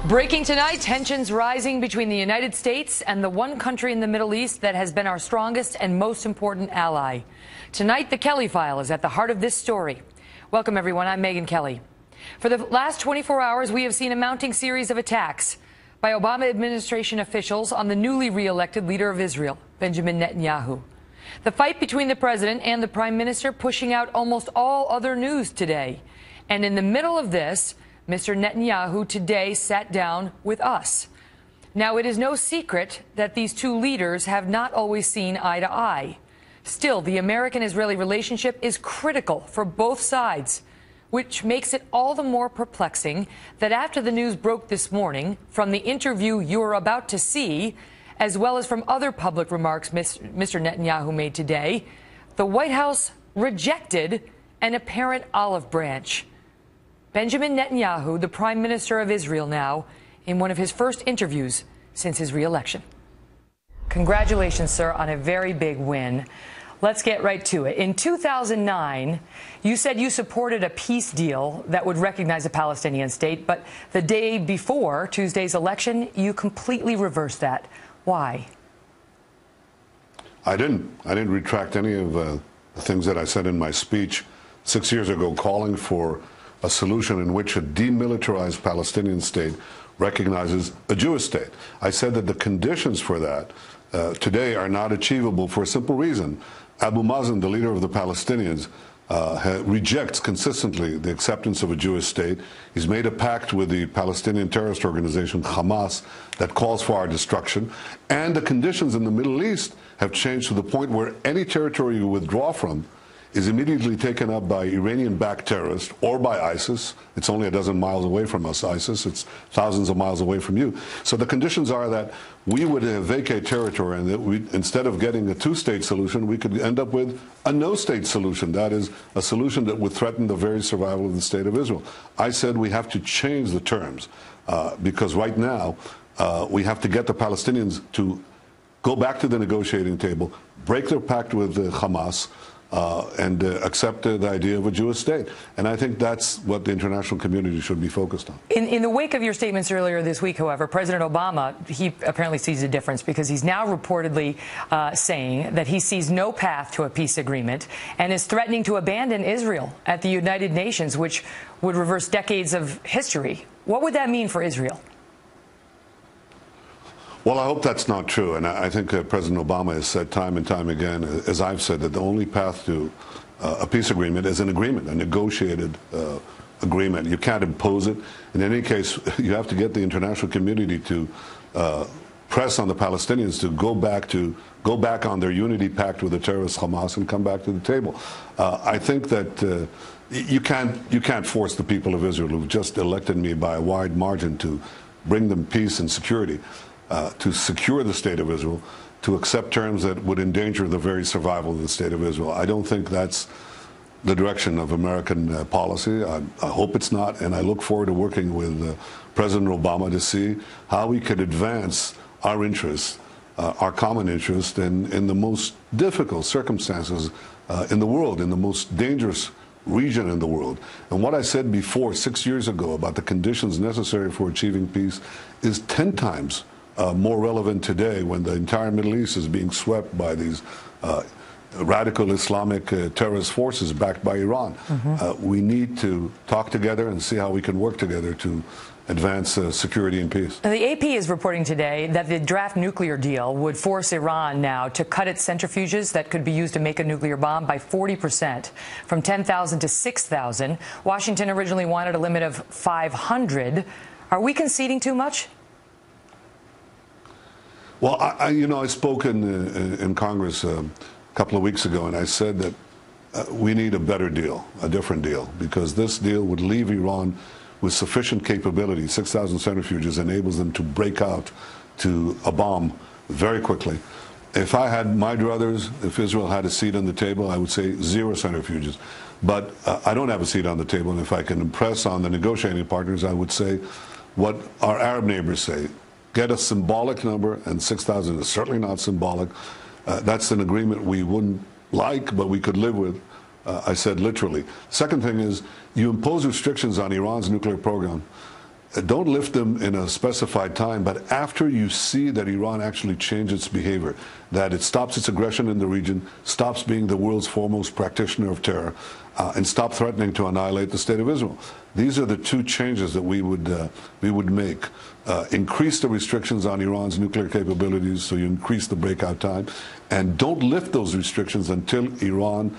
Breaking tonight, tensions rising between the United States and the one country in the Middle East that has been our strongest and most important ally. Tonight, the Kelly file is at the heart of this story. Welcome, everyone. I'm Megyn Kelly. For the last 24 hours, we have seen a mounting series of attacks by Obama administration officials on the newly re-elected leader of Israel, Benjamin Netanyahu. The fight between the president and the prime minister pushing out almost all other news today. And in the middle of this, Mr. Netanyahu today sat down with us. Now, it is no secret that these two leaders have not always seen eye to eye. Still, the American-Israeli relationship is critical for both sides, which makes it all the more perplexing that after the news broke this morning, from the interview you're about to see, as well as from other public remarks Mr. Netanyahu made today, the White House rejected an apparent olive branch. Benjamin Netanyahu, the Prime Minister of Israel now, in one of his first interviews since his re-election. Congratulations, sir, on a very big win. Let's get right to it. In 2009, you said you supported a peace deal that would recognize a Palestinian state, but the day before Tuesday's election, you completely reversed that. Why? I didn't retract any of the things that I said in my speech 6 years ago, calling for a solution in which a demilitarized Palestinian state recognizes a Jewish state. I said that the conditions for that today are not achievable for a simple reason. Abu Mazen, the leader of the Palestinians, rejects consistently the acceptance of a Jewish state. He's made a pact with the Palestinian terrorist organization Hamas that calls for our destruction. And the conditions in the Middle East have changed to the point where any territory you withdraw from is immediately taken up by Iranian-backed terrorists or by ISIS. It's only a dozen miles away from us, ISIS. It's thousands of miles away from you. So the conditions are that we would vacate territory, and that instead of getting a two-state solution, we could end up with a no-state solution. That is, a solution that would threaten the very survival of the state of Israel. I said we have to change the terms because right now we have to get the Palestinians to go back to the negotiating table, break their pact with Hamas, and accept the idea of a Jewish state. And I think that's what the international community should be focused on. In the wake of your statements earlier this week, however, President Obama, he apparently sees a difference because he's now reportedly saying that he sees no path to a peace agreement and is threatening to abandon Israel at the United Nations, which would reverse decades of history. What would that mean for Israel? Well, I hope that's not true, and I think President Obama has said time and time again, as I've said, that the only path to a peace agreement is an agreement, a negotiated agreement. You can't impose it. In any case, you have to get the international community to press on the Palestinians to go back on their unity pact with the terrorist Hamas and come back to the table. I think that you can't force the people of Israel, who've just elected me by a wide margin, to bring them peace and security. To secure the state of Israel, to accept terms that would endanger the very survival of the state of Israel. I don't think that's the direction of American policy. I hope it's not, and I look forward to working with President Obama to see how we could advance our interests, our common interest, in the most difficult circumstances in the world, in the most dangerous region in the world. And what I said before 6 years ago about the conditions necessary for achieving peace is 10 times more relevant today, when the entire Middle East is being swept by these radical Islamic terrorist forces backed by Iran. We need to talk together and see how we can work together to advance security and peace. Now, the AP is reporting today that the draft nuclear deal would force Iran now to cut its centrifuges that could be used to make a nuclear bomb by 40%, from 10,000 to 6,000. Washington originally wanted a limit of 500. Are we conceding too much? Well, I spoke in Congress a couple of weeks ago, and I said that we need a better deal, a different deal, because this deal would leave Iran with sufficient capability. 6,000 centrifuges enables them to break out to a bomb very quickly. If I had my druthers, if Israel had a seat on the table, I would say 0 centrifuges. But I don't have a seat on the table, and if I can impress on the negotiating partners, I would say what our Arab neighbors say. Get a symbolic number, and 6,000 is certainly not symbolic. That's an agreement we wouldn't like, but we could live with. I said literally. Second thing is, you impose restrictions on Iran's nuclear program, don't lift them in a specified time, but after you see that Iran actually changed its behavior, that it stops its aggression in the region, stops being the world's foremost practitioner of terror, and stop threatening to annihilate the State of Israel. These are the two changes that we would make. Increase the restrictions on Iran's nuclear capabilities, so you increase the breakout time, and don't lift those restrictions until Iran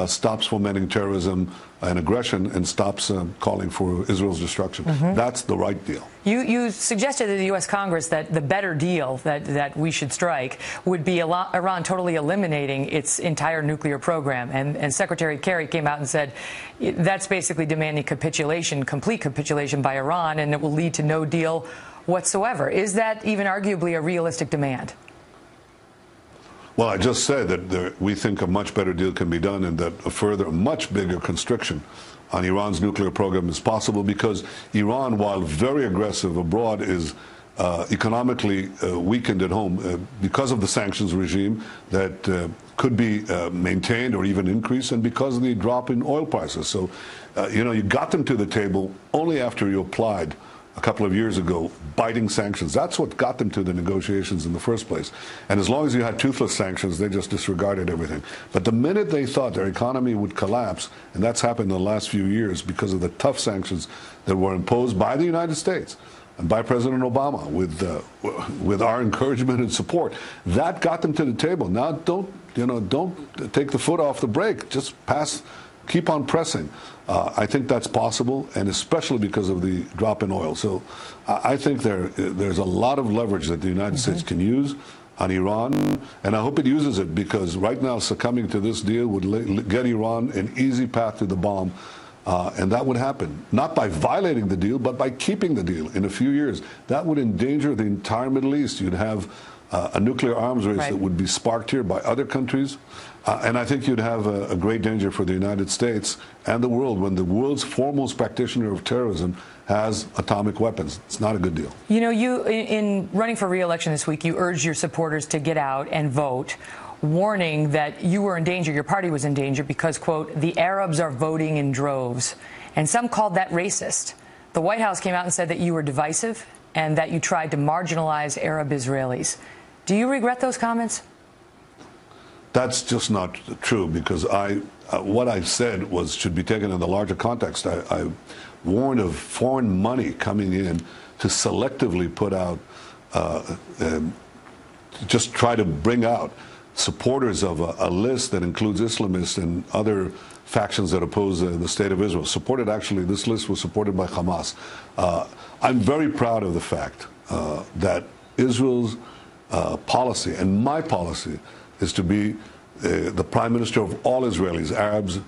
stops fomenting terrorism and aggression and stops calling for Israel's destruction. That's the right deal. You suggested to the U.S. Congress that the better deal that we should strike would be Iran totally eliminating its entire nuclear program. And Secretary Kerry came out and said that's basically demanding capitulation, complete capitulation by Iran, and it will lead to no deal whatsoever. Is that even arguably a realistic demand? Well, I just said that we think a much better deal can be done, and that a further, much bigger constriction on Iran's nuclear program is possible, because Iran, while very aggressive abroad, is economically weakened at home because of the sanctions regime that could be maintained or even increased, and because of the drop in oil prices. So, you got them to the table only after you applied a couple of years ago biting sanctions. That's what got them to the negotiations in the first place. And as long as you had toothless sanctions, they just disregarded everything. But the minute they thought their economy would collapse, and that's happened in the last few years because of the tough sanctions that were imposed by the United States and by President Obama with our encouragement and support, that got them to the table. Now don't take the foot off the brake. Just keep on pressing. I think that's possible, and especially because of the drop in oil. So I think there's a lot of leverage that the United States can use on Iran, and I hope it uses it, because right now succumbing to this deal would get Iran an easy path to the bomb, and that would happen not by violating the deal, but by keeping the deal in a few years. That would endanger the entire Middle East. You'd have a nuclear arms race that would be sparked here by other countries. And I think you'd have a great danger for the United States and the world when the world's foremost practitioner of terrorism has atomic weapons. It's not a good deal. You in running for re-election this week, you urged your supporters to get out and vote, warning that you were in danger, your party was in danger, because, quote, the Arabs are voting in droves. And some called that racist. The White House came out and said that you were divisive and that you tried to marginalize Arab Israelis. Do you regret those comments? That's just not true, because what I said should be taken in the larger context. I warned of foreign money coming in to selectively put out, just try to bring out supporters of a list that includes Islamists and other factions that oppose the State of Israel. This list was supported by Hamas. I'm very proud of the fact that Israel's policy, and my policy, is to be the prime minister of all Israelis, Arabs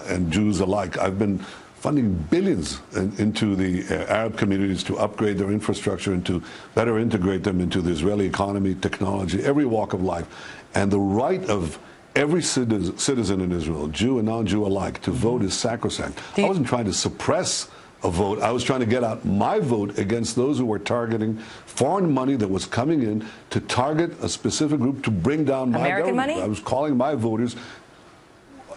and Jews alike. I've been funding billions into the Arab communities to upgrade their infrastructure and to better integrate them into the Israeli economy, technology, every walk of life. And the right of every citizen in Israel, Jew and non-Jew alike, to vote is sacrosanct. I wasn't trying to suppress a vote. I was trying to get out my vote against those who were targeting foreign money that was coming in to target a specific group to bring down my American government. Money? I was calling my voters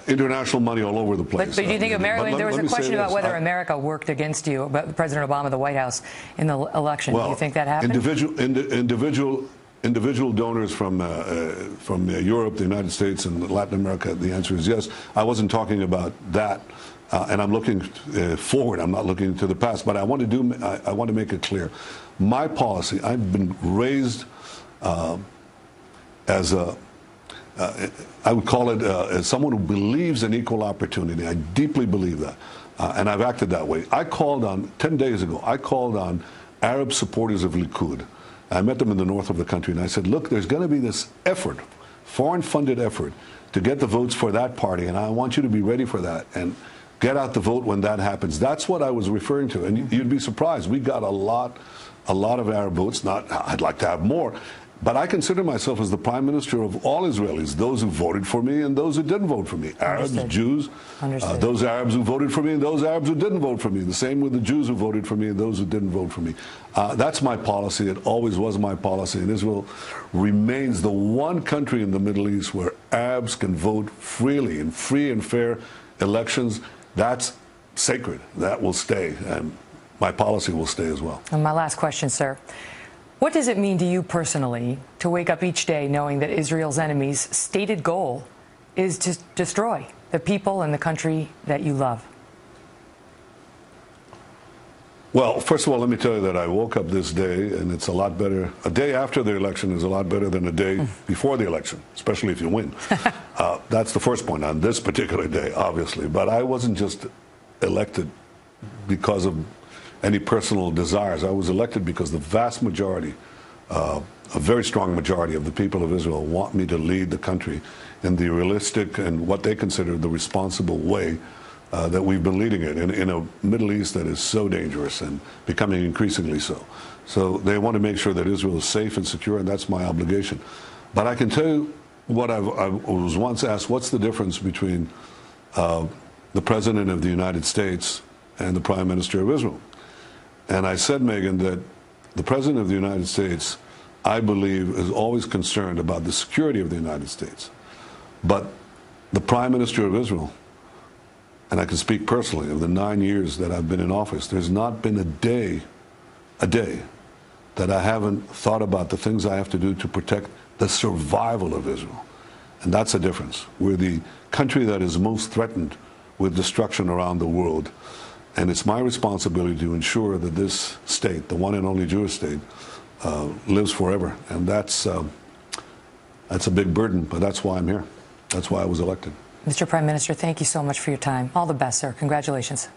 international money all over the place. But do you think America, there was a question about whether America worked against you, about President Obama, the White House, in the election. Well, do you think that happened? Individual donors from Europe, the United States, and Latin America, the answer is yes. I wasn't talking about that. And I'm looking forward. I'm not looking to the past. But I want to make it clear. My policy, I've been raised as I would call it as someone who believes in equal opportunity. I deeply believe that. And I've acted that way. 10 days ago, I called on Arab supporters of Likud. I met them in the north of the country, and I said, look, there's going to be this effort, foreign-funded effort, to get the votes for that party, and I want you to be ready for that. And get out the vote when that happens. That's what I was referring to. And you'd be surprised. We got a lot of Arab votes. I'd like to have more. But I consider myself as the prime minister of all Israelis, those who voted for me and those who didn't vote for me. Arabs, Jews, those Arabs who voted for me and those Arabs who didn't vote for me. The same with the Jews who voted for me and those who didn't vote for me. That's my policy. It always was my policy. And Israel remains the one country in the Middle East where Arabs can vote freely in free and fair elections. That's sacred. That will stay. And my policy will stay as well. And my last question, sir. What does it mean to you personally to wake up each day knowing that Israel's enemy's stated goal is to destroy the people and the country that you love? Well, first of all, let me tell you that I woke up this day, and it's a lot better. A day after the election is a lot better than a day before the election, especially if you win. That's the first point on this particular day, obviously. But I wasn't just elected because of any personal desires. I was elected because the vast majority, a very strong majority of the people of Israel want me to lead the country in the realistic and what they consider the responsible way that we've been leading it in a Middle East that is so dangerous and becoming increasingly so. So they want to make sure that Israel is safe and secure, and that's my obligation. But I can tell you what I was once asked, what's the difference between the President of the United States and the Prime Minister of Israel? And I said, Megyn, that the President of the United States, I believe, is always concerned about the security of the United States. But the Prime Minister of Israel, and I can speak personally, of the 9 years that I've been in office, there's not been a day that I haven't thought about the things I have to do to protect the survival of Israel. And that's a difference. We're the country that is most threatened with destruction around the world. And it's my responsibility to ensure that this state, the one and only Jewish state, lives forever. And that's a big burden, but that's why I'm here. That's why I was elected. Mr. Prime Minister, thank you so much for your time. All the best, sir. Congratulations.